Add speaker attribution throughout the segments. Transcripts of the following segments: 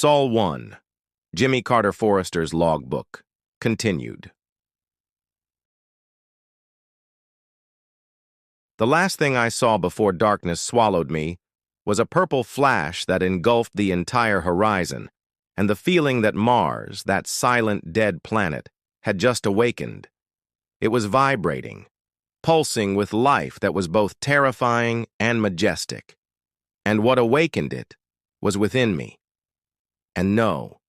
Speaker 1: Sol 1. Jimi Carter Forrester's Logbook. Continued. The last thing I saw before darkness swallowed me was a purple flash that engulfed the entire horizon, and the feeling that Mars, that silent, dead planet, had just awakened. It was vibrating, pulsing with life that was both terrifying and majestic. And what awakened it was within me. And no,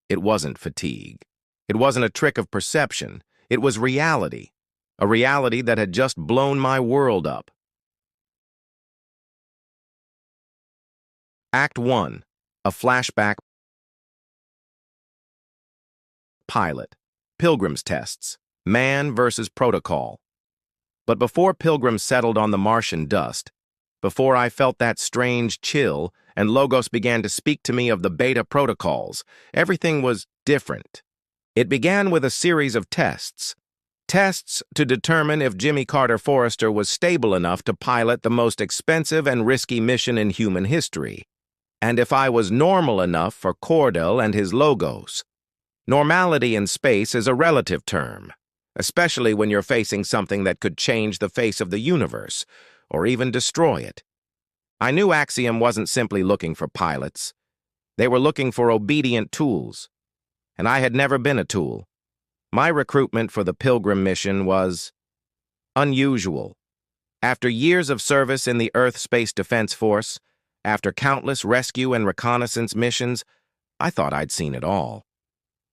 Speaker 1: it wasn't fatigue. It wasn't a trick of perception. It was reality, a reality that had just blown my world up. Act 1. A flashback. Pilot. Pilgrim's tests. Man versus protocol. But before Pilgrim settled on the Martian dust, before I felt that strange chill and Logos began to speak to me of the beta protocols, everything was different. It began with a series of tests. Tests to determine if Jimi Carter Forrester was stable enough to pilot the most expensive and risky mission in human history, and if I was normal enough for Cordell and his Logos. Normality in space is a relative term, especially when you're facing something that could change the face of the universe, or even destroy it. I knew Axiom wasn't simply looking for pilots. They were looking for obedient tools, and I had never been a tool. My recruitment for the Pilgrim mission was unusual. After years of service in the Earth Space Defense Force, after countless rescue and reconnaissance missions, I thought I'd seen it all.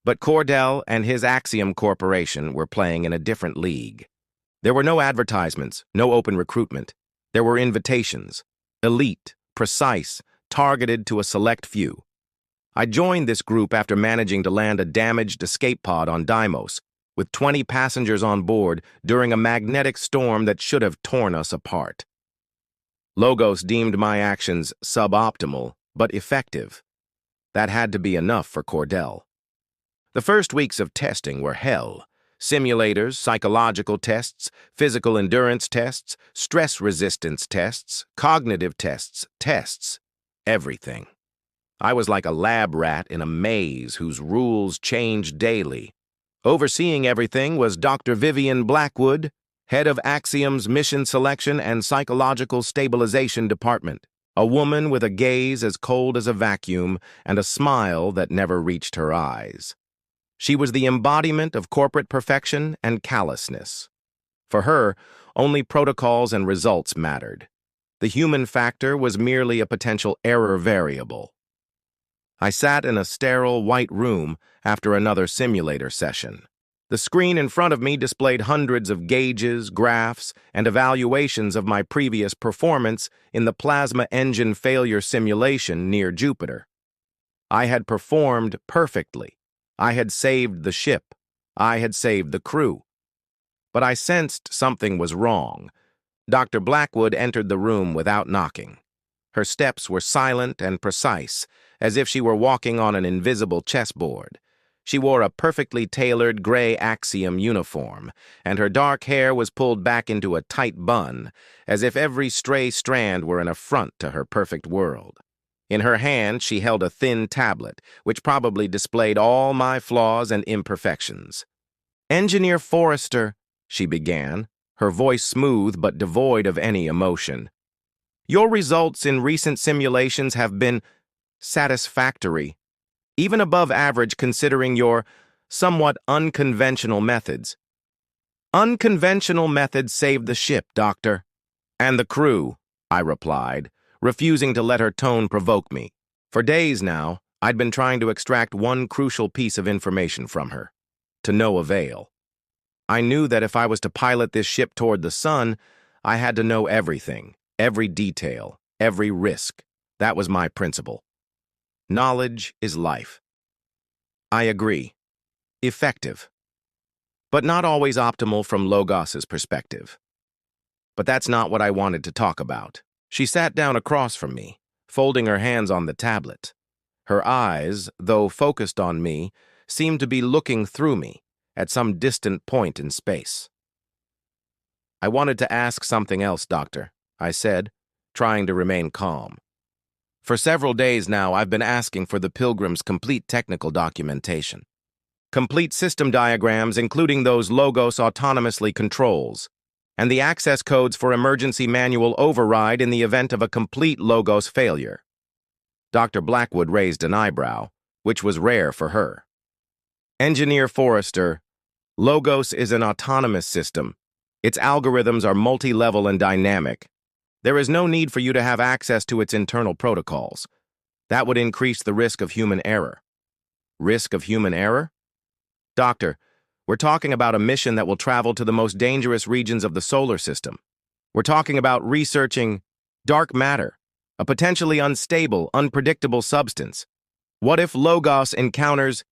Speaker 1: But Cordell and his Axiom Corporation were playing in a different league. There were no advertisements, no open recruitment. There were invitations, elite, precise, targeted to a select few. I joined this group after managing to land a damaged escape pod on Deimos, with 20 passengers on board during a magnetic storm that should have torn us apart. Logos deemed my actions suboptimal, but effective. That had to be enough for Cordell. The first weeks of testing were hell. Simulators, psychological tests, physical endurance tests, stress resistance tests, cognitive tests, everything. I was like a lab rat in a maze whose rules changed daily. Overseeing everything was Dr. Vivian Blackwood, head of Axiom's Mission Selection and Psychological Stabilization Department, a woman with a gaze as cold as a vacuum and a smile that never reached her eyes. She was the embodiment of corporate perfection and callousness. For her, only protocols and results mattered. The human factor was merely a potential error variable. I sat in a sterile white room after another simulator session. The screen in front of me displayed hundreds of gauges, graphs, and evaluations of my previous performance in the plasma engine failure simulation near Jupiter. I had performed perfectly. I had saved the ship. I had saved the crew. But I sensed something was wrong. Dr. Blackwood entered the room without knocking. Her steps were silent and precise, as if she were walking on an invisible chessboard. She wore a perfectly tailored gray Axiom uniform, and her dark hair was pulled back into a tight bun, as if every stray strand were an affront to her perfect world. In her hand, she held a thin tablet, which probably displayed all my flaws and imperfections. "Engineer Forrester," she began, her voice smooth but devoid of any emotion. "Your results in recent simulations have been satisfactory, even above average considering your somewhat unconventional methods. Unconventional methods saved the ship, Doctor." "And the crew," I replied, refusing to let her tone provoke me. For days now, I'd been trying to extract one crucial piece of information from her, to no avail. I knew that if I was to pilot this ship toward the sun, I had to know everything, every detail, every risk. That was my principle. Knowledge is life. I agree. Effective. But not always optimal from Logos's perspective. But that's not what I wanted to talk about. She sat down across from me, folding her hands on the tablet. Her eyes, though focused on me, seemed to be looking through me, at some distant point in space. "I wanted to ask something else, Doctor," I said, trying to remain calm. For several days now, I've been asking for the Pilgrim's complete technical documentation. Complete system diagrams, including those Logos autonomously controls, and the access codes for emergency manual override in the event of a complete Logos failure. Dr. Blackwood raised an eyebrow, which was rare for her. Engineer Forrester, Logos is an autonomous system. Its algorithms are multi-level and dynamic. There is no need for you to have access to its internal protocols. That would increase the risk of human error. Risk of human error? Doctor, we're talking about a mission that will travel to the most dangerous regions of the solar system. We're talking about researching dark matter, a potentially unstable, unpredictable substance. What if Logos encounters